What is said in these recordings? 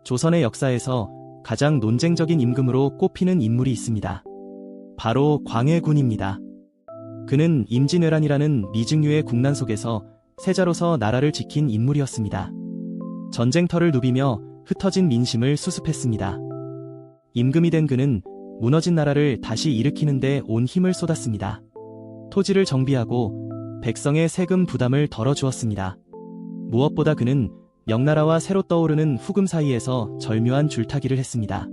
조선의 역사에서 가장 논쟁적인 임금으로 꼽히는 인물이 있습니다. 바로 광해군입니다. 그는 임진왜란이라는 미증유의 국난 속에서 세자로서 나라를 지킨 인물이었습니다. 전쟁터를 누비며 흩어진 민심을 수습했습니다. 임금이 된 그는 무너진 나라를 다시 일으키는 데 온 힘을 쏟았습니다. 토지를 정비하고 백성의 세금 부담을 덜어주었습니다. 무엇보다 그는 명나라와 새로 떠오르는 후금 사이에서 절묘한 줄타기를 했습니다.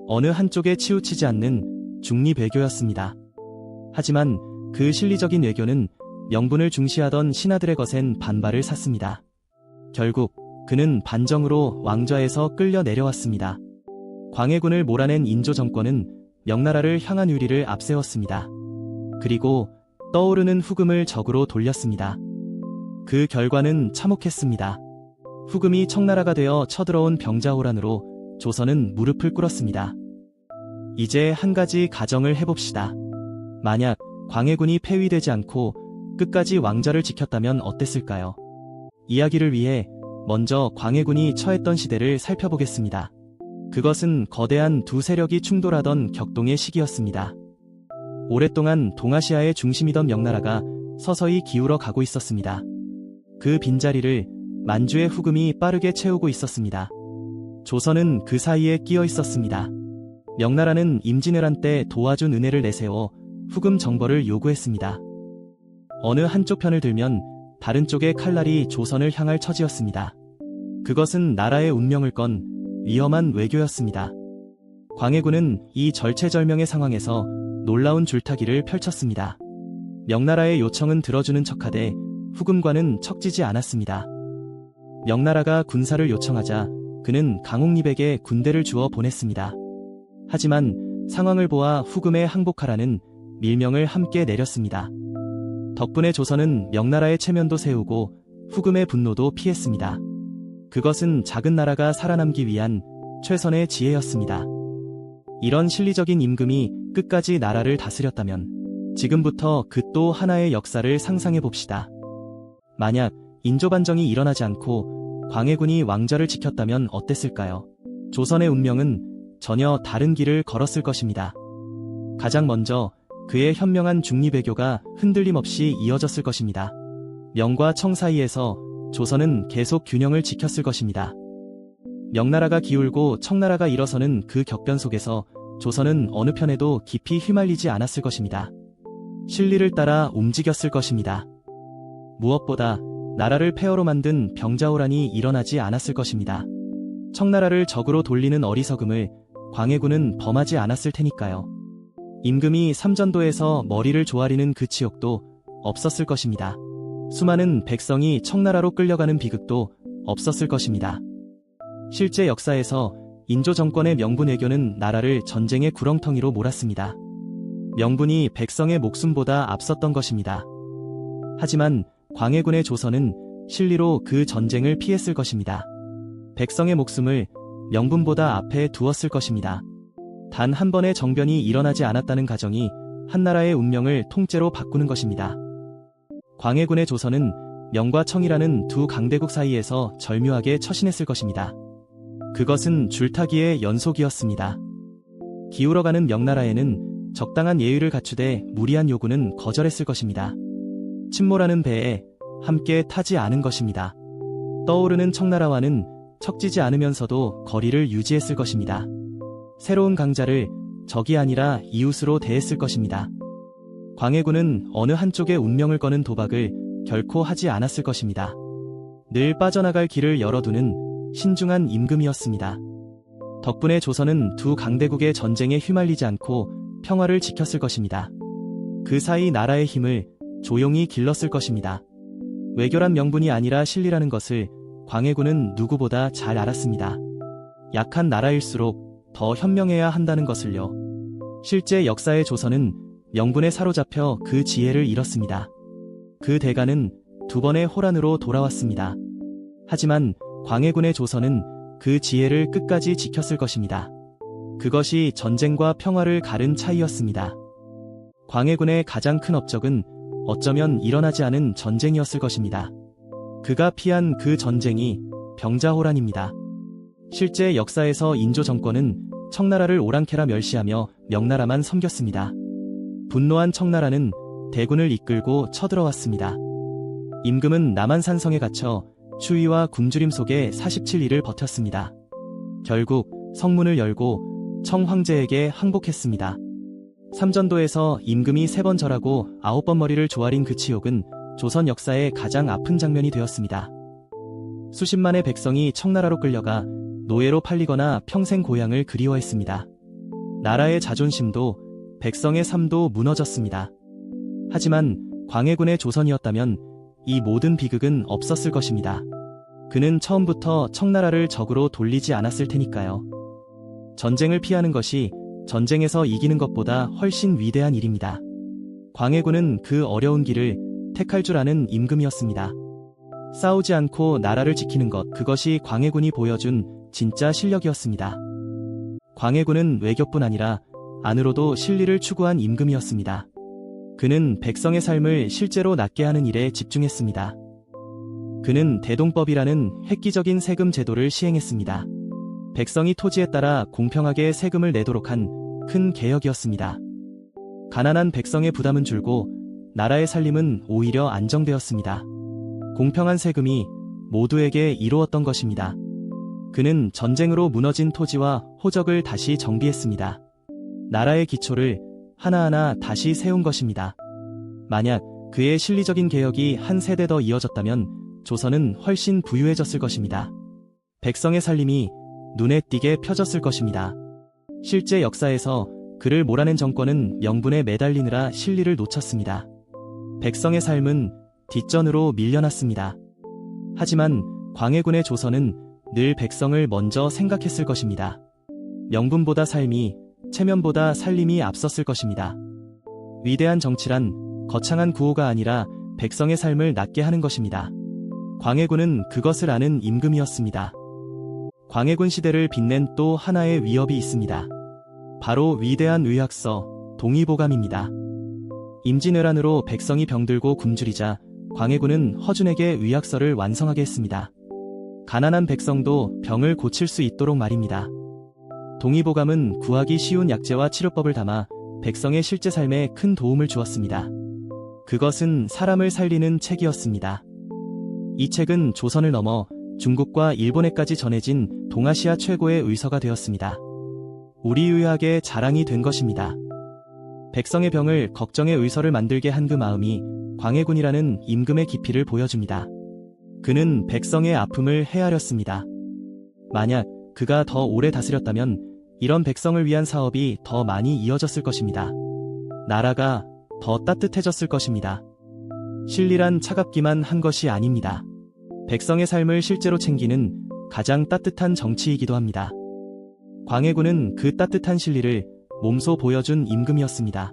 어느 한쪽에 치우치지 않는 중립외교였습니다. 하지만 그 실리적인 외교는 명분을 중시하던 신하들의 거센 반발을 샀습니다. 결국 그는 반정으로 왕좌에서 끌려 내려왔습니다. 광해군을 몰아낸 인조 정권은 명나라를 향한 유리를 앞세웠습니다. 그리고 떠오르는 후금을 적으로 돌렸습니다. 그 결과는 참혹했습니다. 후금이 청나라가 되어 쳐들어온 병자호란으로 조선은 무릎을 꿇었습니다. 이제 한 가지 가정을 해봅시다. 만약 광해군이 폐위되지 않고 끝까지 왕좌를 지켰다면 어땠을까요? 이야기를 위해 먼저 광해군이 처했던 시대를 살펴보겠습니다. 그것은 거대한 두 세력이 충돌하던 격동의 시기였습니다. 오랫동안 동아시아의 중심이던 명나라가 서서히 기울어 가고 있었습니다. 그 빈자리를 만주의 후금이 빠르게 채우고 있었습니다. 조선은 그 사이에 끼어 있었습니다. 명나라는 임진왜란 때 도와준 은혜를 내세워 후금 정벌을 요구했습니다. 어느 한쪽 편을 들면 다른 쪽의 칼날이 조선을 향할 처지였습니다. 그것은 나라의 운명을 건 위험한 외교였습니다. 광해군은 이 절체절명의 상황에서 놀라운 줄타기를 펼쳤습니다. 명나라의 요청은 들어주는 척하되 후금과는 척지지 않았습니다. 명나라가 군사를 요청하자 그는 강옥립에게 군대를 주어 보냈습니다. 하지만 상황을 보아 후금에 항복하라는 밀명을 함께 내렸습니다. 덕분에 조선은 명나라의 체면도 세우고 후금의 분노도 피했습니다. 그것은 작은 나라가 살아남기 위한 최선의 지혜였습니다. 이런 실리적인 임금이 끝까지 나라를 다스렸다면 지금부터 그 또 하나의 역사를 상상해봅시다. 만약 인조반정이 일어나지 않고 광해군이 왕좌를 지켰다면 어땠을까요? 조선의 운명은 전혀 다른 길을 걸었을 것입니다. 가장 먼저 그의 현명한 중립외교가 흔들림 없이 이어졌을 것입니다. 명과 청 사이에서 조선은 계속 균형을 지켰을 것입니다. 명나라가 기울고 청나라가 일어서는 그 격변 속에서 조선은 어느 편에도 깊이 휘말리지 않았을 것입니다. 실리를 따라 움직였을 것입니다. 무엇보다 나라를 폐허로 만든 병자호란이 일어나지 않았을 것입니다. 청나라를 적으로 돌리는 어리석음을 광해군은 범하지 않았을 테니까요. 임금이 삼전도에서 머리를 조아리는 그 치욕도 없었을 것입니다. 수많은 백성이 청나라로 끌려가는 비극도 없었을 것입니다. 실제 역사에서 인조 정권의 명분 외교는 나라를 전쟁의 구렁텅이로 몰았습니다. 명분이 백성의 목숨보다 앞섰던 것입니다. 하지만 광해군의 조선은 실리로 그 전쟁을 피했을 것입니다. 백성의 목숨을 명분보다 앞에 두었을 것입니다. 단 한 번의 정변이 일어나지 않았다는 가정이 한 나라의 운명을 통째로 바꾸는 것입니다. 광해군의 조선은 명과 청이라는 두 강대국 사이에서 절묘하게 처신했을 것입니다. 그것은 줄타기의 연속이었습니다. 기울어가는 명나라에는 적당한 예의를 갖추되 무리한 요구는 거절했을 것입니다. 침몰하는 배에 함께 타지 않은 것입니다. 떠오르는 청나라와는 척지지 않으면서도 거리를 유지했을 것입니다. 새로운 강자를 적이 아니라 이웃으로 대했을 것입니다. 광해군은 어느 한쪽의 운명을 거는 도박을 결코 하지 않았을 것입니다. 늘 빠져나갈 길을 열어두는 신중한 임금이었습니다. 덕분에 조선은 두 강대국의 전쟁에 휘말리지 않고 평화를 지켰을 것입니다. 그 사이 나라의 힘을 조용히 길렀을 것입니다. 외교란 명분이 아니라 실리라는 것을 광해군은 누구보다 잘 알았습니다. 약한 나라일수록 더 현명해야 한다는 것을요. 실제 역사의 조선은 명분에 사로잡혀 그 지혜를 잃었습니다. 그 대가는 두 번의 호란으로 돌아왔습니다. 하지만 광해군의 조선은 그 지혜를 끝까지 지켰을 것입니다. 그것이 전쟁과 평화를 가른 차이였습니다. 광해군의 가장 큰 업적은 어쩌면 일어나지 않은 전쟁이었을 것입니다. 그가 피한 그 전쟁이 병자호란입니다. 실제 역사에서 인조 정권은 청나라를 오랑캐라 멸시하며 명나라만 섬겼습니다. 분노한 청나라는 대군을 이끌고 쳐들어왔습니다. 임금은 남한산성에 갇혀 추위와 굶주림 속에 47일을 버텼습니다. 결국 성문을 열고 청황제에게 항복했습니다. 삼전도에서 임금이 3번 절하고 9번 머리를 조아린 그 치욕은 조선 역사의 가장 아픈 장면이 되었습니다. 수십만의 백성이 청나라로 끌려가 노예로 팔리거나 평생 고향을 그리워했습니다. 나라의 자존심도 백성의 삶도 무너졌습니다. 하지만 광해군의 조선이었다면 이 모든 비극은 없었을 것입니다. 그는 처음부터 청나라를 적으로 돌리지 않았을 테니까요. 전쟁을 피하는 것이 전쟁에서 이기는 것보다 훨씬 위대한 일입니다. 광해군은 그 어려운 길을 택할 줄 아는 임금이었습니다. 싸우지 않고 나라를 지키는 것, 그것이 광해군이 보여준 진짜 실력이었습니다. 광해군은 외교뿐 아니라 안으로도 실리를 추구한 임금이었습니다. 그는 백성의 삶을 실제로 낫게 하는 일에 집중했습니다. 그는 대동법이라는 획기적인 세금 제도를 시행했습니다. 백성이 토지에 따라 공평하게 세금을 내도록 한 큰 개혁이었습니다. 가난한 백성의 부담은 줄고 나라의 살림은 오히려 안정되었습니다. 공평한 세금이 모두에게 이루었던 것입니다. 그는 전쟁으로 무너진 토지와 호적을 다시 정비했습니다. 나라의 기초를 하나하나 다시 세운 것입니다. 만약 그의 실리적인 개혁이 한 세대 더 이어졌다면 조선은 훨씬 부유해졌을 것입니다. 백성의 살림이 눈에 띄게 펴졌을 것입니다. 실제 역사에서 그를 몰아낸 정권은 명분에 매달리느라 실리를 놓쳤습니다. 백성의 삶은 뒷전으로 밀려났습니다. 하지만 광해군의 조선은 늘 백성을 먼저 생각했을 것입니다. 명분보다 삶이, 체면보다 살림이 앞섰을 것입니다. 위대한 정치란 거창한 구호가 아니라 백성의 삶을 낫게 하는 것입니다. 광해군은 그것을 아는 임금이었습니다. 광해군 시대를 빛낸 또 하나의 위협이 있습니다. 바로 위대한 의학서 동의보감입니다. 임진왜란으로 백성이 병들고 굶주리자 광해군은 허준에게 의학서를 완성하게 했습니다. 가난한 백성도 병을 고칠 수 있도록 말입니다. 동의보감은 구하기 쉬운 약재와 치료법을 담아 백성의 실제 삶에 큰 도움을 주었습니다. 그것은 사람을 살리는 책이었습니다. 이 책은 조선을 넘어 중국과 일본에까지 전해진 동아시아 최고의 의서가 되었습니다. 우리 의학의 자랑이 된 것입니다. 백성의 병을 걱정의 의서를 만들게 한 그 마음이 광해군이라는 임금의 깊이를 보여줍니다. 그는 백성의 아픔을 헤아렸습니다. 만약 그가 더 오래 다스렸다면 이런 백성을 위한 사업이 더 많이 이어졌을 것입니다. 나라가 더 따뜻해졌을 것입니다. 실리란 차갑기만 한 것이 아닙니다. 백성의 삶을 실제로 챙기는 가장 따뜻한 정치이기도 합니다. 광해군은 그 따뜻한 실리를 몸소 보여준 임금이었습니다.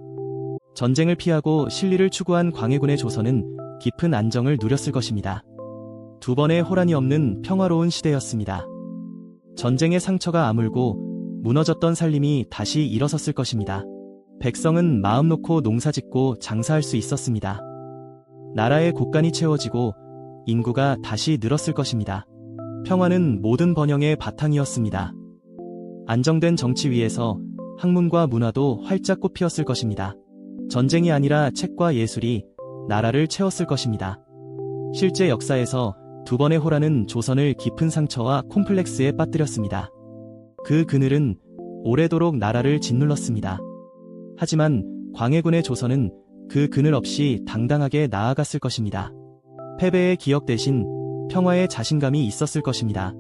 전쟁을 피하고 실리를 추구한 광해군의 조선은 깊은 안정을 누렸을 것입니다. 두 번의 호란이 없는 평화로운 시대였습니다. 전쟁의 상처가 아물고 무너졌던 살림이 다시 일어섰을 것입니다. 백성은 마음 놓고 농사짓고 장사할 수 있었습니다. 나라의 곳간이 채워지고 인구가 다시 늘었을 것입니다. 평화는 모든 번영의 바탕이었습니다. 안정된 정치 위에서 학문과 문화도 활짝 꽃피었을 것입니다. 전쟁이 아니라 책과 예술이 나라를 채웠을 것입니다. 실제 역사에서 두 번의 호란은 조선을 깊은 상처와 콤플렉스에 빠뜨렸습니다. 그 그늘은 오래도록 나라를 짓눌렀습니다. 하지만 광해군의 조선은 그 그늘 없이 당당하게 나아갔을 것입니다. 패배의 기억 대신 평화의 자신감이 있었을 것입니다.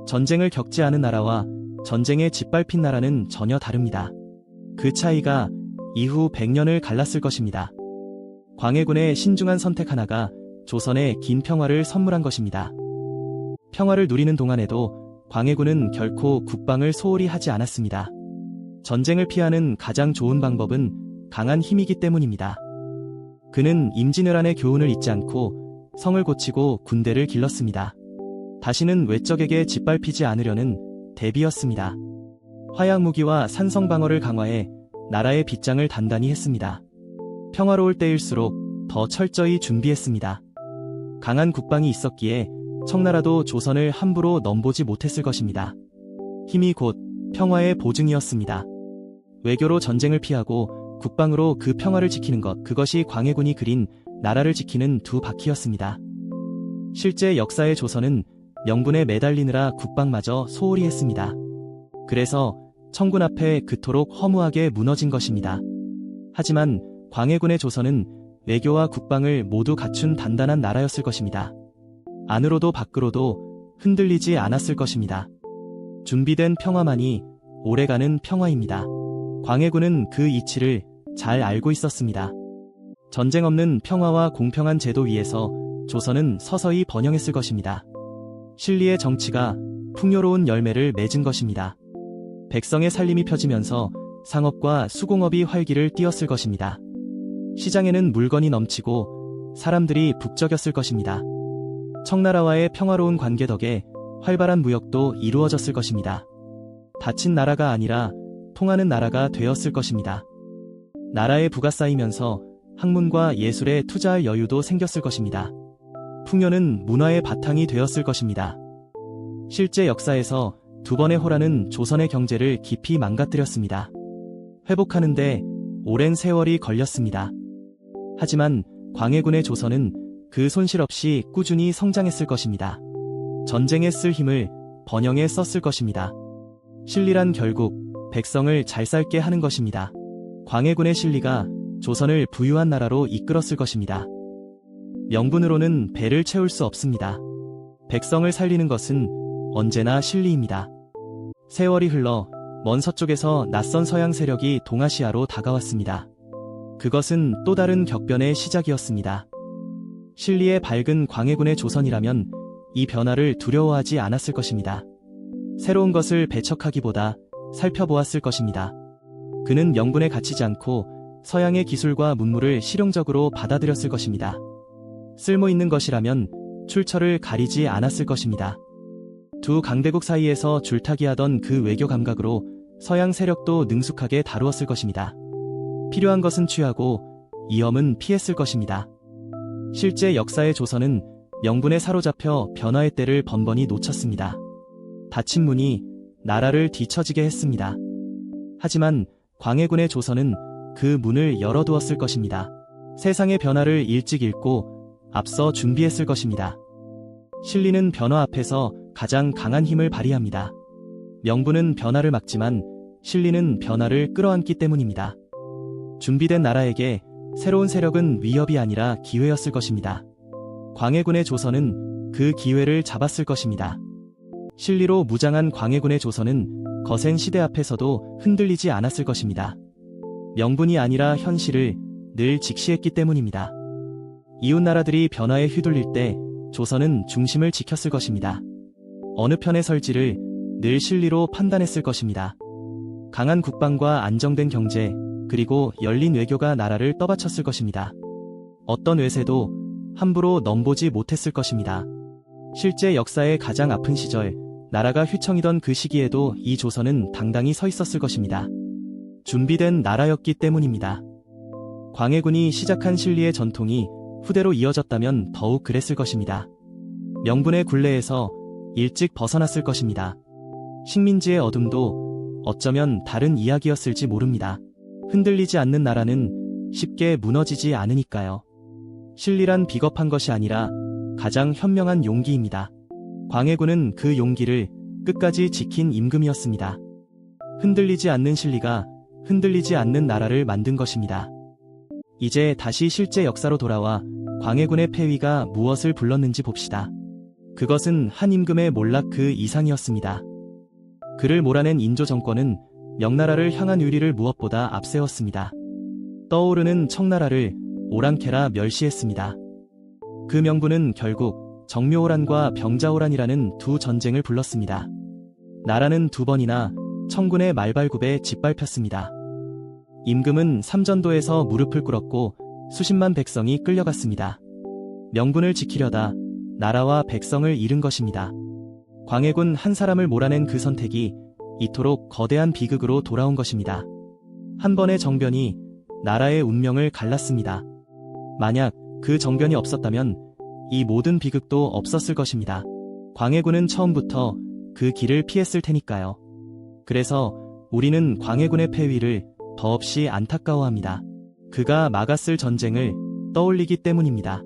전쟁을 겪지 않은 나라와 전쟁에 짓밟힌 나라는 전혀 다릅니다. 그 차이가 이후 100년을 갈랐을 것입니다. 광해군의 신중한 선택 하나가 조선에 긴 평화를 선물한 것입니다. 평화를 누리는 동안에도 광해군은 결코 국방을 소홀히 하지 않았습니다. 전쟁을 피하는 가장 좋은 방법은 강한 힘이기 때문입니다. 그는 임진왜란의 교훈을 잊지 않고 성을 고치고 군대를 길렀습니다. 다시는 외적에게 짓밟히지 않으려는 대비였습니다. 화약무기와 산성방어를 강화해 나라의 빗장을 단단히 했습니다. 평화로울 때일수록 더 철저히 준비했습니다. 강한 국방이 있었기에 청나라도 조선을 함부로 넘보지 못했을 것입니다. 힘이 곧 평화의 보증이었습니다. 외교로 전쟁을 피하고 국방으로 그 평화를 지키는 것, 그것이 광해군이 그린 나라를 지키는 두 바퀴였습니다. 실제 역사의 조선은 명분에 매달리느라 국방마저 소홀히 했습니다. 그래서 청군 앞에 그토록 허무하게 무너진 것입니다. 하지만 광해군의 조선은 외교와 국방을 모두 갖춘 단단한 나라였을 것입니다. 안으로도 밖으로도 흔들리지 않았을 것입니다. 준비된 평화만이 오래가는 평화입니다. 광해군은 그 이치를 잘 알고 있었습니다. 전쟁 없는 평화와 공평한 제도 위에서 조선은 서서히 번영했을 것입니다. 신리의 정치가 풍요로운 열매를 맺은 것입니다. 백성의 살림이 펴지면서 상업과 수공업이 활기를 띠었을 것입니다. 시장에는 물건이 넘치고 사람들이 북적였을 것입니다. 청나라와의 평화로운 관계 덕에 활발한 무역도 이루어졌을 것입니다. 닫힌 나라가 아니라 통하는 나라가 되었을 것입니다. 나라에 부가 쌓이면서 학문과 예술에 투자할 여유도 생겼을 것입니다. 풍요는 문화의 바탕이 되었을 것입니다. 실제 역사에서 두 번의 호란은 조선의 경제를 깊이 망가뜨렸습니다. 회복하는데 오랜 세월이 걸렸습니다. 하지만 광해군의 조선은 그 손실 없이 꾸준히 성장했을 것입니다. 전쟁에 쓸 힘을 번영에 썼을 것입니다. 신리란 결국 백성을 잘 살게 하는 것입니다. 광해군의 신리가 조선을 부유한 나라로 이끌었을 것입니다. 명분으로는 배를 채울 수 없습니다. 백성을 살리는 것은 언제나 신리입니다. 세월이 흘러 먼 서쪽에서 낯선 서양 세력이 동아시아로 다가왔습니다. 그것은 또 다른 격변의 시작이었습니다. 신리의 밝은 광해군의 조선이라면 이 변화를 두려워하지 않았을 것입니다. 새로운 것을 배척하기보다 살펴보았을 것입니다. 그는 명분에 갇히지 않고 서양의 기술과 문물을 실용적으로 받아들였을 것입니다. 쓸모있는 것이라면 출처를 가리지 않았을 것입니다. 두 강대국 사이에서 줄타기하던 그 외교 감각으로 서양 세력도 능숙하게 다루었을 것입니다. 필요한 것은 취하고 위험은 피했을 것입니다. 실제 역사의 조선은 명분에 사로잡혀 변화의 때를 번번이 놓쳤습니다. 닫힌 문이 나라를 뒤처지게 했습니다. 하지만 광해군의 조선은 그 문을 열어두었을 것입니다. 세상의 변화를 일찍 읽고 앞서 준비했을 것입니다. 신리는 변화 앞에서 가장 강한 힘을 발휘합니다. 명분은 변화를 막지만 신리는 변화를 끌어안기 때문입니다. 준비된 나라에게 새로운 세력은 위협이 아니라 기회였을 것입니다. 광해군의 조선은 그 기회를 잡았을 것입니다. 신리로 무장한 광해군의 조선은 거센 시대 앞에서도 흔들리지 않았을 것입니다. 명분이 아니라 현실을 늘 직시했기 때문입니다. 이웃 나라들이 변화에 휘둘릴 때 조선은 중심을 지켰을 것입니다. 어느 편에 설지를 늘 신리로 판단했을 것입니다. 강한 국방과 안정된 경제, 그리고 열린 외교가 나라를 떠받쳤을 것입니다. 어떤 외세도 함부로 넘보지 못했을 것입니다. 실제 역사의 가장 아픈 시절, 나라가 휘청이던 그 시기에도 이 조선은 당당히 서 있었을 것입니다. 준비된 나라였기 때문입니다. 광해군이 시작한 신리의 전통이 후대로 이어졌다면 더욱 그랬을 것입니다. 명분의 굴레에서 일찍 벗어났을 것입니다. 식민지의 어둠도 어쩌면 다른 이야기였을지 모릅니다. 흔들리지 않는 나라는 쉽게 무너지지 않으니까요. 신리란 비겁한 것이 아니라 가장 현명한 용기입니다. 광해군은 그 용기를 끝까지 지킨 임금이었습니다. 흔들리지 않는 신리가 흔들리지 않는 나라를 만든 것입니다. 이제 다시 실제 역사로 돌아와 광해군의 폐위가 무엇을 불렀는지 봅시다. 그것은 한 임금의 몰락 그 이상이었습니다. 그를 몰아낸 인조 정권은 명나라를 향한 유리를 무엇보다 앞세웠습니다. 떠오르는 청나라를 오랑캐라 멸시했습니다. 그 명분은 결국 정묘호란과 병자호란이라는 두 전쟁을 불렀습니다. 나라는 두 번이나 청군의 말발굽에 짓밟혔습니다. 임금은 삼전도에서 무릎을 꿇었고 수십만 백성이 끌려갔습니다. 명분을 지키려다 나라와 백성을 잃은 것입니다. 광해군 한 사람을 몰아낸 그 선택이 이토록 거대한 비극으로 돌아온 것입니다. 한 번의 정변이 나라의 운명을 갈랐습니다. 만약 그 정변이 없었다면 이 모든 비극도 없었을 것입니다. 광해군은 처음부터 그 길을 피했을 테니까요. 그래서 우리는 광해군의 패위를 더없이 안타까워합니다. 그가 막았을 전쟁을 떠올리기 때문입니다.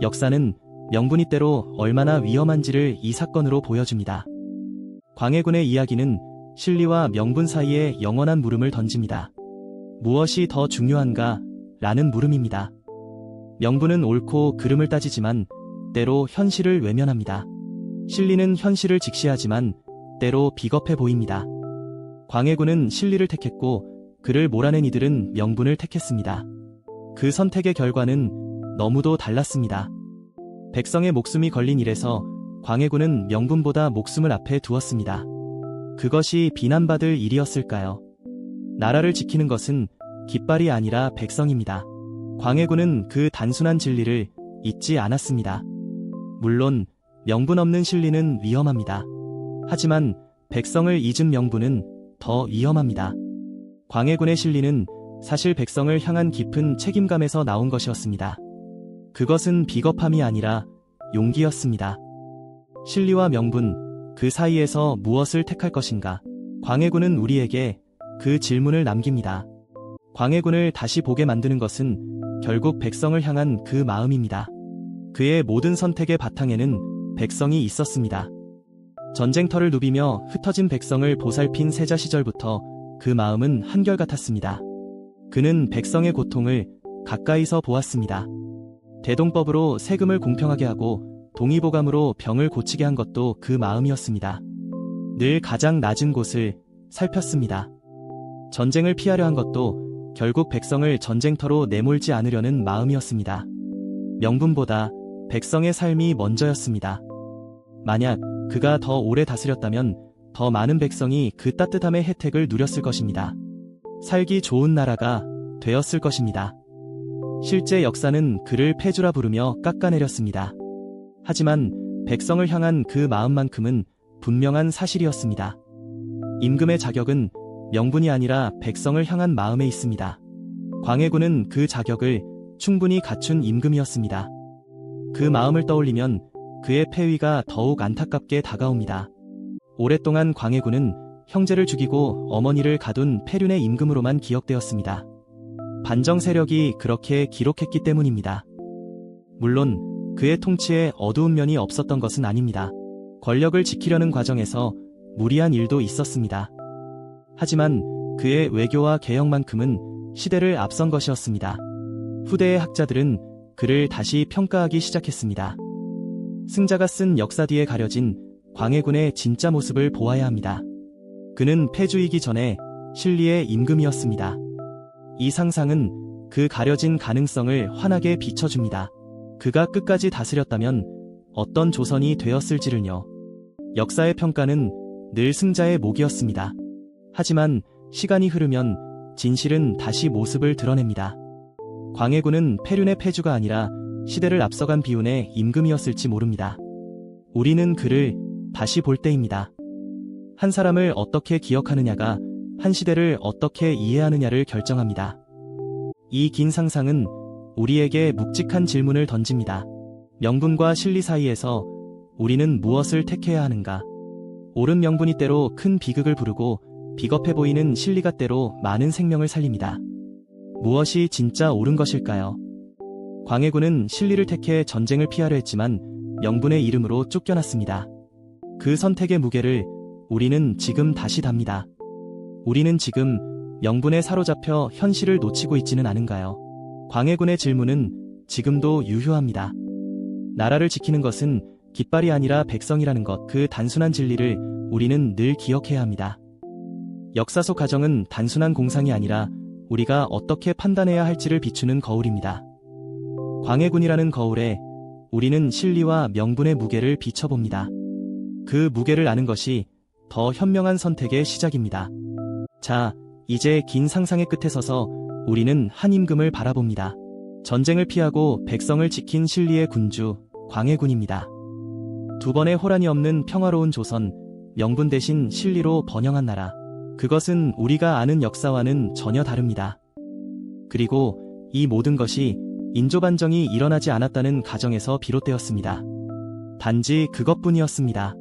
역사는 명분이 때로 얼마나 위험한지를 이 사건으로 보여줍니다. 광해군의 이야기는 실리와 명분 사이에 영원한 물음을 던집니다. 무엇이 더 중요한가? 라는 물음입니다. 명분은 옳고 그름을 따지지만 때로 현실을 외면합니다. 실리는 현실을 직시하지만 때로 비겁해 보입니다. 광해군은 실리를 택했고 그를 몰아낸 이들은 명분을 택했습니다. 그 선택의 결과는 너무도 달랐습니다. 백성의 목숨이 걸린 일에서 광해군은 명분보다 목숨을 앞에 두었습니다. 그것이 비난받을 일이었을까요? 나라를 지키는 것은 깃발이 아니라 백성입니다. 광해군은 그 단순한 진리를 잊지 않았습니다. 물론 명분 없는 실리는 위험합니다. 하지만 백성을 잊은 명분은 더 위험합니다. 광해군의 실리는 사실 백성을 향한 깊은 책임감에서 나온 것이었습니다. 그것은 비겁함이 아니라 용기였습니다. 실리와 명분, 그 사이에서 무엇을 택할 것인가? 광해군은 우리에게 그 질문을 남깁니다. 광해군을 다시 보게 만드는 것은 결국 백성을 향한 그 마음입니다. 그의 모든 선택의 바탕에는 백성이 있었습니다. 전쟁터를 누비며 흩어진 백성을 보살핀 세자 시절부터 그 마음은 한결같았습니다. 그는 백성의 고통을 가까이서 보았습니다. 대동법으로 세금을 공평하게 하고 동의보감으로 병을 고치게 한 것도 그 마음이었습니다. 늘 가장 낮은 곳을 살폈습니다. 전쟁을 피하려 한 것도 결국 백성을 전쟁터로 내몰지 않으려는 마음이었습니다. 명분보다 백성의 삶이 먼저였습니다. 만약 그가 더 오래 다스렸다면 더 많은 백성이 그 따뜻함의 혜택을 누렸을 것입니다. 살기 좋은 나라가 되었을 것입니다. 실제 역사는 그를 패주라 부르며 깎아내렸습니다. 하지만 백성을 향한 그 마음만큼은 분명한 사실이었습니다. 임금의 자격은 명분이 아니라 백성을 향한 마음에 있습니다. 광해군은 그 자격을 충분히 갖춘 임금이었습니다. 그 마음을 떠올리면 그의 패위가 더욱 안타깝게 다가옵니다. 오랫동안 광해군은 형제를 죽이고 어머니를 가둔 패륜의 임금으로만 기억되었습니다. 반정 세력이 그렇게 기록했기 때문입니다. 물론 그의 통치에 어두운 면이 없었던 것은 아닙니다. 권력을 지키려는 과정에서 무리한 일도 있었습니다. 하지만 그의 외교와 개혁만큼은 시대를 앞선 것이었습니다. 후대의 학자들은 그를 다시 평가하기 시작했습니다. 승자가 쓴 역사 뒤에 가려진 광해군의 진짜 모습을 보아야 합니다. 그는 패주이기 전에 실리의 임금이었습니다. 이 상상은 그 가려진 가능성을 환하게 비춰줍니다. 그가 끝까지 다스렸다면 어떤 조선이 되었을지를요. 역사의 평가는 늘 승자의 몫이었습니다. 하지만 시간이 흐르면 진실은 다시 모습을 드러냅니다. 광해군은 패륜의 패주가 아니라 시대를 앞서간 비운의 임금이었을지 모릅니다. 우리는 그를 다시 볼 때입니다. 한 사람을 어떻게 기억하느냐가 한 시대를 어떻게 이해하느냐를 결정합니다. 이 긴 상상은 우리에게 묵직한 질문을 던집니다. 명분과 실리 사이에서 우리는 무엇을 택해야 하는가? 옳은 명분이 때로 큰 비극을 부르고 비겁해 보이는 실리가 때로 많은 생명을 살립니다. 무엇이 진짜 옳은 것일까요? 광해군은 실리를 택해 전쟁을 피하려 했지만 명분의 이름으로 쫓겨났습니다. 그 선택의 무게를 우리는 지금 다시 답니다. 우리는 지금 명분에 사로잡혀 현실을 놓치고 있지는 않은가요? 광해군의 질문은 지금도 유효합니다. 나라를 지키는 것은 깃발이 아니라 백성이라는 것, 그 단순한 진리를 우리는 늘 기억해야 합니다. 역사 속 가정은 단순한 공상이 아니라 우리가 어떻게 판단해야 할지를 비추는 거울입니다. 광해군이라는 거울에 우리는 실리와 명분의 무게를 비춰봅니다. 그 무게를 아는 것이 더 현명한 선택의 시작입니다. 자, 이제 긴 상상의 끝에 서서 우리는 한 임금을 바라봅니다. 전쟁을 피하고 백성을 지킨 실리의 군주, 광해군입니다. 두 번의 호란이 없는 평화로운 조선, 명분 대신 실리로 번영한 나라. 그것은 우리가 아는 역사와는 전혀 다릅니다. 그리고 이 모든 것이 인조반정이 일어나지 않았다는 가정에서 비롯되었습니다. 단지 그것뿐이었습니다.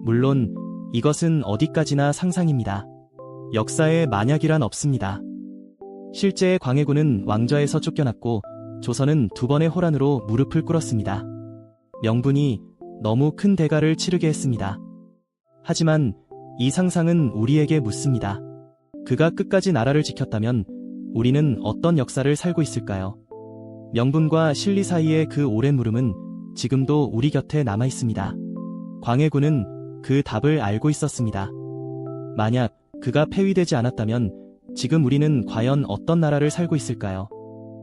물론 이것은 어디까지나 상상입니다. 역사에 만약이란 없습니다. 실제 광해군은 왕좌에서 쫓겨났고 조선은 두 번의 호란으로 무릎을 꿇었습니다. 명분이 너무 큰 대가를 치르게 했습니다. 하지만 이 상상은 우리에게 묻습니다. 그가 끝까지 나라를 지켰다면 우리는 어떤 역사를 살고 있을까요? 명분과 실리 사이의 그 오랜 물음은 지금도 우리 곁에 남아 있습니다. 광해군은 그 답을 알고 있었습니다. 만약 그가 폐위되지 않았다면 지금 우리는 과연 어떤 나라를 살고 있을까요?